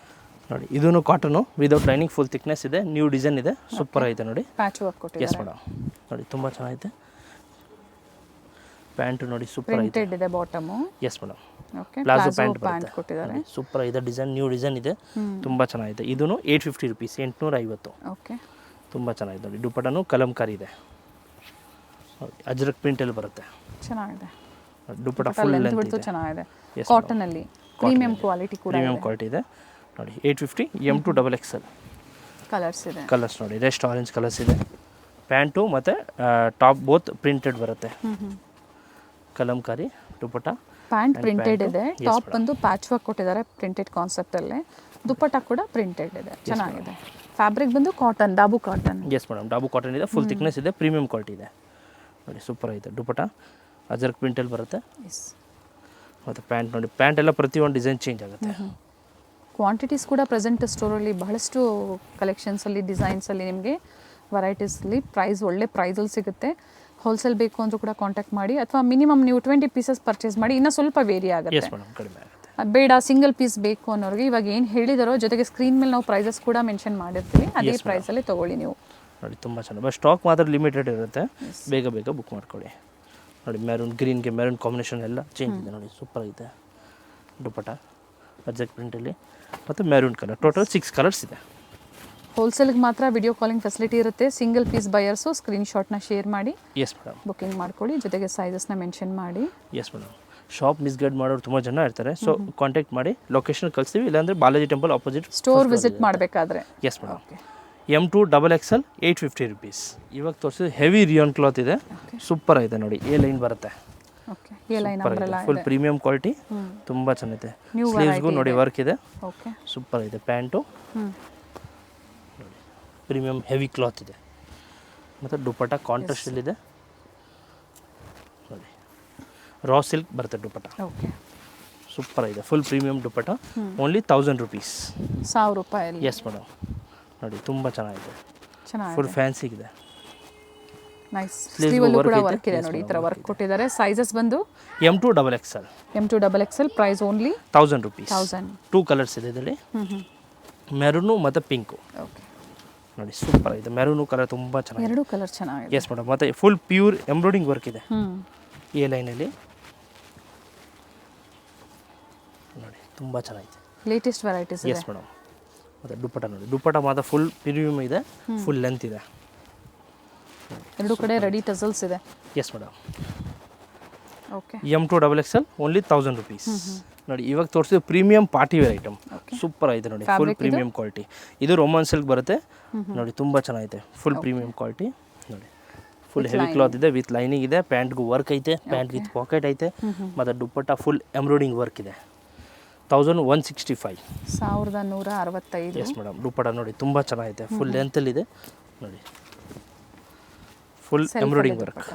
ನೋಡಿ ಇದೂ cotton, without lining, full thickness ಇದೆ, ನ್ಯೂ ಡಿಸೈನ್ ಇದೆ, ಸೂಪರ್ ಐತೆ ನೋಡಿ. ಪ್ಯಾಚ್ ವರ್ಕ್ ಎಸ್ ಕೊಟ್ಟಿದ್ದಾರೆ. ಮೇಡಮ್, ನೋಡಿ ತುಂಬ ಚೆನ್ನಾಗಿದೆ. ಪ್ಯಾಂಟು ನೋಡಿ ಸೂಪರ್ ಐತೆ. ಪ್ರಿಂಟೆಡ್ ಇದೆ bottom. Yes madam, okay, palazzo pant pant ಬರುತ್ತೆ. ಕೊಟ್ಟಿದ್ದಾರೆ. ಸೂಪರ್ ಇದೆ ಡಿಸೈನ್, ನ್ಯೂ ಡಿಸೈನ್ ಇದೆ, ತುಂಬ ಚೆನ್ನಾಗಿದೆ. ಇದೂ 850 ರುಪೀಸ್, 850. ಓಕೆ, ತುಂಬ ಚೆನ್ನಾಗಿದೆ ನೋಡಿ. ದುಪ್ಪಟ್ಟನು ಕಲಂಕಾರಿ ಇದೆ, ಅಜ್ರಕ್ ಪ್ರಿಂಟಲ್ಲಿ ಬರುತ್ತೆ. ಚೆನ್ನಾಗಿದೆ. ದುಪ್ಪಟ್ಟ ಫುಲ್ ಲೆಂತ್ ಲೆಂತ್ ಬಿಡ್ತು ಇದೆ, ಚೆನ್ನಾಗಿದೆ. Yes, ಕಾಟನ್ ಅಲ್ಲಿ ಪ್ರೀಮಿಯಂ ಕ್ವಾಲಿಟಿ ಕೂಡ ಪ್ರೀಮಿಯಂ ಕ್ವಾಲಿಟಿ ಇದೆ ನೋಡಿ. 850, M2 XXL. ಕಲರ್ಸ್ ಇದೆ. ಕಲರ್ಸ್ ನೋಡಿ, ರೆಸ್ಟ್ ಆರೆಂಜ್ ಕಲರ್ಸ್ ಇದೆ. ಪ್ಯಾಂಟು ಮತ್ತು ಟಾಪ್ ಬೋತ್ ಪ್ರಿಂಟೆಡ್ ಬರುತ್ತೆ. Kalamkari dupatta, pant printed pant. ಇದೆ, Yes, ಟಾಪ್ madam. ಬಂದು ಪ್ಯಾಚ್ ವರ್ಕ್ ಕೊಟ್ಟಿದ್ದಾರೆ ಪ್ರಿಂಟೆಡ್ ಕಾನ್ಸೆಪ್ಟಲ್ಲೇ. ದುಪ್ಪಟ್ಟ ಕೂಡ ಪ್ರಿಂಟೆಡ್ ಇದೆ, ಚೆನ್ನಾಗಿದೆ. ಫ್ಯಾಬ್ರಿಕ್ ಬಂದು cotton, dabu cotton. Yes madam, dabu cotton ಇದೆ, ಫುಲ್ ಥಿಕ್ನೆಸ್ ಇದೆ, ಪ್ರೀಮಿಯಂ ಕ್ವಾಲಿಟಿ ಇದೆ ನೋಡಿ, ಸೂಪರ್ ಐತೆ. ದುಪ್ಪಟ್ಟ ಅಜರ್ಕ್ ಪ್ರಿಂಟಲ್ಲಿ ಬರುತ್ತೆ. ಎಸ್, ಮತ್ತು ಪ್ಯಾಂಟ್ ನೋಡಿ, ಪ್ಯಾಂಟ್ ಎಲ್ಲ ಪ್ರತಿಯೊಂದು ಡಿಸೈನ್ ಚೇಂಜ್ ಆಗುತ್ತೆ. ಕ್ವಾಂಟಿಟೀಸ್ ಕೂಡ ಪ್ರೆಸೆಂಟ್ ಸ್ಟೋರಲ್ಲಿ ಬಹಳಷ್ಟು ಕಲೆಕ್ಷನ್ಸಲ್ಲಿ, ಡಿಸೈನ್ಸಲ್ಲಿ ನಿಮಗೆ ವೆರೈಟೀಸಲ್ಲಿ ಪ್ರೈಸ್ ಒಳ್ಳೆ ಪ್ರೈಸಲ್ಲಿ ಸಿಗುತ್ತೆ. ಹೋಲ್ಸೇಲ್ ಬೇಕು ಅಂದರೂ ಕೂಡ ಕಾಂಟ್ಯಾಕ್ಟ್ ಮಾಡಿ, ಅಥವಾ ಮಿನಿಮಮ್ ನೀವು 20 ಪೀಸಸ್ ಪರ್ಚೇಸ್ ಮಾಡಿ, ಇನ್ನೂ ಸ್ವಲ್ಪ ವೇರಿ ಆಗುತ್ತೆ. ಎಸ್ ಮೇಡಮ್, ಕಡಿಮೆ ಆಗುತ್ತೆ. ಬೇಡ ಸಿಂಗಲ್ ಪೀಸ್ ಬೇಕು ಅನ್ನೋರಿಗೆ ಇವಾಗ ಏನು ಹೇಳಿದಾರೋ ಜೊತೆಗೆ ಸ್ಕ್ರೀನ್ ಮೇಲೆ ನಾವು ಪ್ರೈಸಸ್ ಕೂಡ ಮೆನ್ಷನ್ ಮಾಡಿರ್ತೀವಿ, ಅದೇ ಪ್ರೈಸಲ್ಲಿ ತೊಗೊಳ್ಳಿ ನೀವು ನೋಡಿ. ತುಂಬ ಚೆನ್ನಾಗಿ, ಬಟ್ ಸ್ಟಾಕ್ ಮಾತ್ರ ಲಿಮಿಟೆಡ್ ಇರುತ್ತೆ, ಬೇಗ ಬೇಗ ಬುಕ್ ಮಾಡ್ಕೊಳ್ಳಿ. ನೋಡಿ ಮೆರೂನ್ ಗ್ರೀನ್ಗೆ ಮೆರೂನ್ ಕಾಂಬಿನೇಷನ್ ಎಲ್ಲ ಚೇಂಜ್ ಇದೆ ನೋಡಿ, ಸೂಪರ್ ಐತೆ. ದುಪ್ಪಟ್ಟ ಅಜ್ಜಕ್ ಪ್ರಿಂಟಲ್ಲಿ ಮತ್ತು ಮೆರೂನ್ ಕಲರ್, ಟೋಟಲ್ 6 ಕಲರ್ಸ್ ಇದೆ. ಹೋಲ್ಸೇಲ್ಗೆ ಮಾತ್ರ ವಿಡಿಯೋ ಕಾಲಿಂಗ್ ಫೆಸಿಲಿಟಿ ಇರುತ್ತೆ. ಸಿಂಗಲ್ ಪೀಸ್ ಬಯರ್ಸು ಸ್ಕ್ರೀನ್ಶಾಟ್ನ ಶೇರ್ ಮಾಡಿ ಎಸ್ ಮೇಡಮ್, ಬುಕಿಂಗ್ ಮಾಡ್ಕೊಳ್ಳಿ, ಜೊತೆಗೆ ಸೈಜಸ್ನ ಮೆನ್ಷನ್ ಮಾಡಿ. ಎಸ್ ಮೇಡಮ್, ಶಾಪ್ ಮಿಸ್ಗೈಡ್ ಮಾಡೋರು ತುಂಬ ಜನ ಇರ್ತಾರೆ, ಸೊ ಕಾಂಟ್ಯಾಕ್ಟ್ ಮಾಡಿ, ಲೊಕೇಶನ್ ಕಳಿಸ್ತೀವಿ. ಇಲ್ಲಾಂದರೆ Balaji temple opposite store visit ಮಾಡಬೇಕಾದ್ರೆ. Yes madam, M2 XXL 850 rupees. ಇವಾಗ ತೋರಿಸಿದ ಹೆವಿ ರಿಯಾನ್ ಕ್ಲಾತ್ ಇದೆ, ಸೂಪರ್ ಐತೆ ನೋಡಿ. ಎ ಲೈನ್ ಬರುತ್ತೆ, okay, A line umbrella full ಇದೆ, ಪ್ರೀಮಿಯಂ ಕ್ವಾಲಿಟಿ, ತುಂಬ ಚೆನ್ನಾಗಿದೆ. New ಸ್ಲೀವ್ಸ್ಗೂ variety ನೋಡಿ ಇದೆ. ವರ್ಕ್ ಇದೆ, ಓಕೆ, ಸೂಪರ್ ಇದೆ. ಪ್ಯಾಂಟು ನೋಡಿ, ಪ್ರೀಮಿಯಂ ಹೆವಿ ಕ್ಲಾತ್ ಇದೆ. ಮತ್ತು ದುಪ್ಪಟ್ಟ ಕಾಂಟ್ರಾಸ್ಟಲ್ಲಿದೆ ನೋಡಿ, ರಾ ಸಿಲ್ಕ್ ಬರುತ್ತೆ ದುಪ್ಪಟ್ಟ, ಓಕೆ, ಸೂಪರ್ ಇದೆ. Full premium dupatta, only 1000 rupees. 1000 ರೂಪಾಯಲ್ಲಿ. S madam, ನೋಡಿ ತುಂಬ ಚೆನ್ನಾಗಿದೆ, ಚೆನ್ನಾಗಿದೆ, ಫುಲ್ ಫ್ಯಾನ್ಸಿಗಿದೆ. ನೈಸ್. Sleeves ಸ್ಲೀವಲ್ಲೂ work ಕೂಡ ಇದೆ. ವರ್ಕ್ ಇದೆ Yes, ನೋಡಿ, ಈ madam, ಥರ work ವರ್ಕ್ ಕೊಟ್ಟಿದ್ದಾರೆ. ಸೈಜಸ್ ಬಂದು M2 XXL M2 XXL, price only 1000 rupees. 1000. 2 colours ಇದೆ ಇದರಲ್ಲಿ, ಮೆರೂನು ಮತ್ತು ಪಿಂಕು ಓಕೆ, ನೋಡಿ, ಸೂಪರ್ ಇದೆ. ಮೆರೂನು ಕಲರ್ ತುಂಬ ಚೆನ್ನಾಗಿದೆ. ಎರಡು ಕಲರ್ ಚೆನ್ನಾಗಿದೆ. ಎಸ್ ಮೇಡಮ್, ಮತ್ತು ಫುಲ್ ಪ್ಯೂರ್ ಎಂಬ್ರಾಯ್ಡಿಂಗ್ ವರ್ಕ್ ಇದೆ ಹ್ಞೂ, ಎ ಲೈನಲ್ಲಿ ನೋಡಿ, ತುಂಬ ಚೆನ್ನಾಗಿದೆ. ಲೇಟೆಸ್ಟ್ ವೆರೈಟೀಸ್ ಇದೆ. ಎಸ್ ಮೇಡಮ್, ಮತ್ತು ದುಪ್ಪಟ್ಟ ನೋಡಿ, ದುಪ್ಪಟ್ಟ ಮಾತ್ರ ಫುಲ್ ಪ್ರೀಮಿಯಮ್ ಇದೆ, ಫುಲ್ ಲೆಂತ್ ಇದೆ. ಎರಡು ಕಡೆ ರೆಡಿ ಟಸಲ್ಸ್ ಇದೆ. Yes madam, okay, M2 XXL only 1000 rupees. ನೋಡಿ ಇವಾಗ ತೋರಿಸಿದ premium party wear item, super ಆಗಿದೆ ನೋಡಿ, ಫುಲ್ ಪ್ರೀಮಿಯಂ ಕ್ವಾಲಿಟಿ. ಇದು ರೋಮನ್ ಸಿಲ್ಕ್ ಬರುತ್ತೆ ನೋಡಿ, ತುಂಬ ಚೆನ್ನಾಗಿದೆ. ಫುಲ್ ಪ್ರೀಮಿಯಂ ಕ್ವಾಲಿಟಿ ನೋಡಿ, ಫುಲ್ ಹೆವಿ ಕ್ಲಾತ್ ಇದೆ, ವಿತ್ ಲೈನಿಂಗ್ ಇದೆ. ಪ್ಯಾಂಟ್ಗೂ ವರ್ಕ್ ಐತೆ, ಪ್ಯಾಂಟ್ ವಿತ್ ಪಾಕೆಟ್ ಐತೆ, ಮತ್ತು ದುಪ್ಪಟ್ಟ ಫುಲ್ ಎಂಬ್ರಾಯ್ಡಿಂಗ್ ವರ್ಕ್ ಇದೆ. 1165. 1165. ಎಸ್ ಮೇಡಮ್, ದುಪ್ಪಟ್ಟ ನೋಡಿ ತುಂಬ ಚೆನ್ನಾಗಿದೆ, ಫುಲ್ ಲೆಂತಲ್ಲಿದೆ ನೋಡಿ, full embroidery work.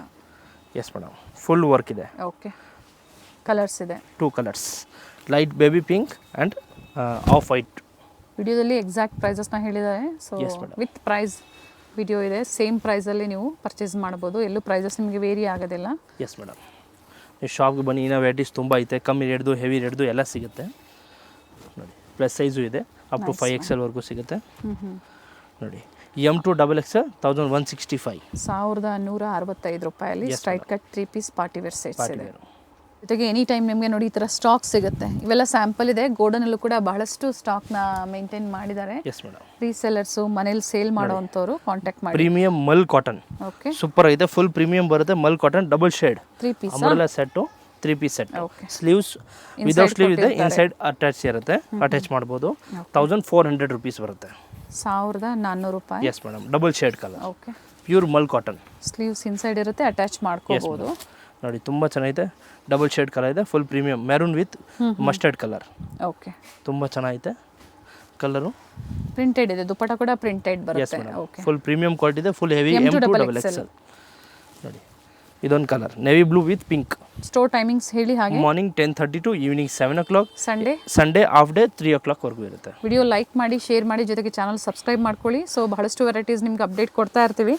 Yes madam, full work ಇದೆ. ಓಕೆ, ಕಲರ್ಸ್ ಇದೆ, 2 colours, light baby pink and off white. ವಿಡಿಯೋದಲ್ಲಿ ಎಕ್ಸಾಕ್ಟ್ ಪ್ರೈಸಸ್ನ ಹೇಳಿದ್ದಾರೆ. So Yes, madam. With price video ಇದೆ, ಸೇಮ್ ಪ್ರೈಸಲ್ಲಿ ನೀವು ಪರ್ಚೇಸ್ ಮಾಡ್ಬೋದು, ಎಲ್ಲೂ ಪ್ರೈಸಸ್ ನಿಮಗೆ ವೇರಿ ಆಗೋದಿಲ್ಲ. ಎಸ್ ಮೇಡಮ್, ನೀವು ಶಾಪ್ಗೆ ಬನ್ನಿ, ಇನ್ನೂ ವೆರೈಟೀಸ್ ತುಂಬ ಐತೆ, ಕಮ್ಮಿ ರೇಟ್ದು ಹೆವಿ ರೇಟ್ದು ಎಲ್ಲ ಸಿಗುತ್ತೆ ನೋಡಿ. ಪ್ಲಸ್ ಸೈಜು ಇದೆ, ಅಪ್ ಟು 5XL ವರೆಗೂ ಸಿಗುತ್ತೆ ನೋಡಿ. M2 XXL 1165, 1165 ರೂಪಾಯಲ್ಲಿ Yes, straight cut 3 piece party wear sets ಇದೆ. ಜೊತೆಗೆ ಎನಿ ಟೈಮ್ ನಿಮಗೆ ನೋಡಿ ಈ ಥರ ಸ್ಟಾಕ್ ಸಿಗುತ್ತೆ. ಇವೆಲ್ಲ ಸ್ಯಾಂಪಲ್ ಇದೆ, ಗೋಡನಲ್ಲೂ ಕೂಡ ಬಹಳಷ್ಟು ಸ್ಟಾಕ್ನ ಮೇಂಟೈನ್ ಮಾಡಿದ್ದಾರೆ. S madam. ರೀಸೆಲ್ಲರ್ಸು, ಮನೇಲಿ ಸೇಲ್ ಮಾಡೋವಂಥವ್ರು ಕಾಂಟ್ಯಾಕ್ಟ್ ಮಾಡಿ. Premium mul cotton, okay, super ಐತೆ, ಫುಲ್ ಪ್ರೀಮಿಯಂ ಬರುತ್ತೆ. Mul cotton double shade 3 piece umbrella set, 3 piece set. Okay. Sleeves without sleeve ಇದೆ, ಇನ್ಸೈಡ್ ಅಟ್ಯಾಚ್ ಇರುತ್ತೆ, ಅಟ್ಯಾಚ್ ಮಾಡ್ಬೋದು. 1400 ರುಪೀಸ್ ಬರುತ್ತೆ. 1400 ರೂಪಾಯಿ. Yes madam, double shade colour, okay, pure mul cotton. Sleeves inside ಇರುತ್ತೆ, ಅಟ್ಯಾಚ್ ಮಾಡ್ಕೋಬಹುದು ನೋಡಿ. ತುಂಬ ಚೆನ್ನಾಗಿದೆ, ಡಬಲ್ ಶೇಡ್ ಕಲರ್ ಇದೆ, full premium maroon with mustard colour. Okay, ತುಂಬ ಚೆನ್ನಾಗಿದೆ ಕಲರು. ಪ್ರಿಂಟೆಡ್ ಇದೆ, ದುಪ್ಪಟ್ಟ ಕೂಡ ಪ್ರಿಂಟೆಡ್ ಎಸ್ ಬರುತ್ತೆ. Madam, okay, full premium quality ಇದೆ, full heavy M2 M2 XXL ನೋಡಿ. ಇದೊಂದು colour navy blue with pink. Store timings ಹೇಳಿ ಹಾಗೆ. Morning 10:30 to evening 7 o'clock. Sunday half day 3 o'clock ವರೆಗೂ ಇರುತ್ತೆ. ವಿಡಿಯೋ ಲೈಕ್ ಮಾಡಿ, ಶೇರ್ ಮಾಡಿ, ಜೊತೆಗೆ ಚಾನಲ್ ಸಬ್ಸ್ಕ್ರೈಬ್ ಮಾಡ್ಕೊಳ್ಳಿ. ಸೊ ಬಹಳಷ್ಟು ವೆರೈಟೀಸ್ ನಿಮ್ಗೆ ಅಪ್ಡೇಟ್ ಕೊಡ್ತಾ ಇರ್ತೀವಿ.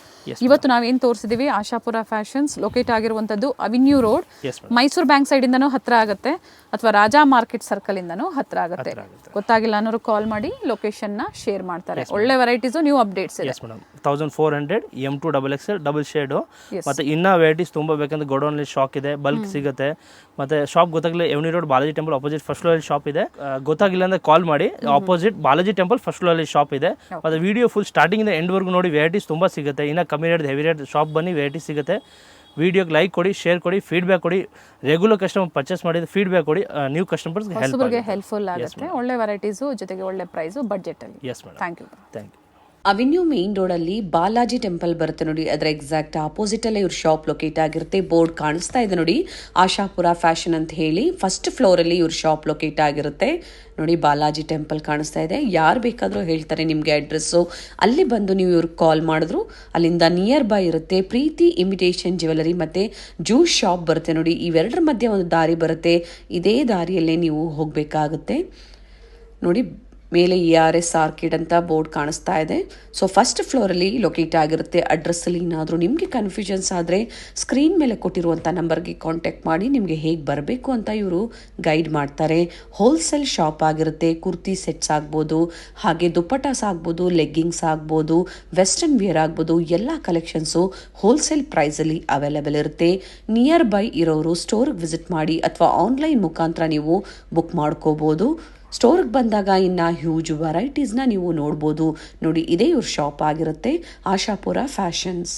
ಇವತ್ತು ನಾವೇನು ತೋರಿಸಿದ್ದೀವಿ, ಆಶಾಪುರ ಫ್ಯಾಷನ್ಸ್ ಲೊಕೇಟ್ ಆಗಿರುವಂಥದ್ದು avenue road, yes madam, Mysore bank ಸೈಡಿಂದನೂ ಹತ್ರ ಆಗುತ್ತೆ, ಅಥವಾ ರಾಜಾ ಮಾರ್ಕೆಟ್ ಸರ್ಕಲ್ ಇಂದನೂ ಹತ್ರ ಆಗುತ್ತೆ. ಗೊತ್ತಾಗಿಲ್ಲ ಅನ್ನೋರು ಕಾಲ್ ಮಾಡಿ ಲೊಕೇಶನ್ನ ಶೇರ್ ಮಾಡ್ತಾರೆ. ಒಳ್ಳೆ ವೆರೈಟೀಸು, ನ್ಯೂ ಅಪ್ಡೇಟ್ಸ್ ಇದೆ. Yes madam. 1400 M2 XXL double shade. ಮತ್ತು ಇನ್ನೂ ವೆರೈಟೀಸ್ ತುಂಬ ಬೇಕಂದ್ರೆ ಗೋಡೌನಲ್ಲಿ ಸ್ಟಾಕ್ ಇದೆ, ಬಲ್ಕ್ ಸಿಗುತ್ತೆ. ಮತ್ತು ಶಾಪ್ ಗೊತ್ತಾಗಲಿಲ್ಲ, avenue road Balaji temple opposite first ಫ್ಲೋರಲ್ಲಿ ಶಾಪ್ ಇದೆ. ಗೊತ್ತಾಗಿಲ್ಲ ಅಂದರೆ ಕಾಲ್ ಮಾಡಿ, ಆಪೋಸಿಟ್ ಬಾಲಾಜಿ ಟೆಂಪಲ್ ಫಸ್ಟ್ ಫ್ಲೋರಲ್ಲಿ ಶಾಪ್ ಇದೆ. ಮತ್ತು ವಿಡಿಯೋ ಫುಲ್ ಸ್ಟಾರ್ಟಿಂಗಿಂದ ಎಂಡ್ವರೆಗೂ ನೋಡಿ, ವೆರೈಟೀಸ್ ತುಂಬ ಸಿಗುತ್ತೆ. ಇನ್ನು ಕಮ್ಮಿ ರೇಟ್ ಹೆವಿ ರೇಟ್ ಶಾಪ್ ಬನ್ನಿ, ವೆರೈಟೀಸ್ ಸಿಗುತ್ತೆ. ವಿಡಿಯೋಗೆ ಲೈಕ್ ಕೊಡಿ, ಶೇರ್ ಕೊಡಿ, ಫೀಡ್ಬ್ಯಾಕ್ ಕೊಡಿ. ರೆಗ್ಯುಲರ್ ಕಸ್ಟಮರ್ ಪರ್ಚೇಸ್ ಮಾಡಿದ ಫೀಡ್ಬ್ಯಾಕ್ ಕೊಡಿ, ನ್ಯೂ ಕಸ್ಟಮರ್ಸ್ಗೆ ಹೆಲ್ಪ್ಫುಲ್ ಆಗುತ್ತೆ. ಒಳ್ಳೆ ವೆರೈಟೀಸು, ಜೊತೆಗೆ ಒಳ್ಳೆ ಪ್ರೈಸು, ಬಡ್ಜೆಟಲ್ಲಿ. Yes madam, thank you. Thank you. Avenue main ರೋಡಲ್ಲಿ ಬಾಲಾಜಿ ಟೆಂಪಲ್ ಬರುತ್ತೆ ನೋಡಿ, ಅದರ ಎಕ್ಸಾಕ್ಟ್ ಆಪೋಸಿಟಲ್ಲೇ ಇವ್ರ ಶಾಪ್ ಲೊಕೇಟ್ ಆಗಿರುತ್ತೆ. ಬೋರ್ಡ್ ಕಾಣಿಸ್ತಾ ಇದೆ ನೋಡಿ, ಆಶಾಪುರ ಫ್ಯಾಷನ್ ಅಂತ ಹೇಳಿ. ಫಸ್ಟ್ ಫ್ಲೋರಲ್ಲಿ ಇವ್ರ ಶಾಪ್ ಲೊಕೇಟ್ ಆಗಿರುತ್ತೆ ನೋಡಿ. ಬಾಲಾಜಿ ಟೆಂಪಲ್ ಕಾಣಿಸ್ತಾ ಇದೆ. ಯಾರು ಬೇಕಾದರೂ ಹೇಳ್ತಾರೆ ನಿಮಗೆ ಅಡ್ರೆಸ್ಸು. ಅಲ್ಲಿ ಬಂದು ನೀವು ಇವ್ರಿಗೆ ಕಾಲ್ ಮಾಡಿದ್ರು ಅಲ್ಲಿಂದ ನಿಯರ್ ಬೈ ಇರುತ್ತೆ. ಪ್ರೀತಿ ಇಮಿಟೇಷನ್ ಜ್ಯುವೆಲರಿ ಮತ್ತು ಜ್ಯೂಸ್ ಶಾಪ್ ಬರುತ್ತೆ ನೋಡಿ. ಇವೆರಡರ ಮಧ್ಯೆ ಒಂದು ದಾರಿ ಬರುತ್ತೆ, ಇದೇ ದಾರಿಯಲ್ಲೇ ನೀವು ಹೋಗಬೇಕಾಗುತ್ತೆ ನೋಡಿ. ಮೇಲೆ ERS ಆರ್ಕಿಡ್ ಅಂತ ಬೋರ್ಡ್ ಕಾಣಿಸ್ತಾ ಇದೆ. ಸೊ ಫಸ್ಟ್ ಫ್ಲೋರಲ್ಲಿ ಲೊಕೇಟ್ ಆಗಿರುತ್ತೆ. ಅಡ್ರೆಸ್ಸಲ್ಲಿ ಏನಾದರೂ ನಿಮಗೆ ಕನ್ಫ್ಯೂಷನ್ಸ್ ಆದರೆ ಸ್ಕ್ರೀನ್ ಮೇಲೆ ಕೊಟ್ಟಿರುವಂಥ ನಂಬರ್ಗೆ ಕಾಂಟ್ಯಾಕ್ಟ್ ಮಾಡಿ, ನಿಮಗೆ ಹೇಗೆ ಬರಬೇಕು ಅಂತ ಇವರು ಗೈಡ್ ಮಾಡ್ತಾರೆ. ಹೋಲ್ಸೇಲ್ ಶಾಪ್ ಆಗಿರುತ್ತೆ. ಕುರ್ತಿ ಸೆಟ್ಸ್ ಆಗ್ಬೋದು, ಹಾಗೆ ದುಪ್ಪಟಾಸ್ ಆಗ್ಬೋದು, ಲೆಗ್ಗಿಂಗ್ಸ್ ಆಗ್ಬೋದು, ವೆಸ್ಟರ್ನ್ ವೇರ್ ಆಗ್ಬೋದು, ಎಲ್ಲ ಕಲೆಕ್ಷನ್ಸು ಹೋಲ್ಸೇಲ್ ಪ್ರೈಸಲ್ಲಿ ಅವೈಲೇಬಲ್ ಇರುತ್ತೆ. ನಿಯರ್ ಬೈ ಇರೋರು ಸ್ಟೋರ್ಗೆ ವಿಸಿಟ್ ಮಾಡಿ, ಅಥವಾ ಆನ್ಲೈನ್ ಮುಖಾಂತರ ನೀವು ಬುಕ್ ಮಾಡ್ಕೋಬೋದು. ಸ್ಟೋರ್ಗೆ ಬಂದಾಗ ಇನ್ನು ಹ್ಯೂಜ್ ವೆರೈಟೀಸ್ನ ನೀವು ನೋಡ್ಬೋದು ನೋಡಿ. ಇದೇ ಇವ್ರ ಶಾಪ್ ಆಗಿರುತ್ತೆ, ಆಶಾಪುರ ಫ್ಯಾಷನ್ಸ್.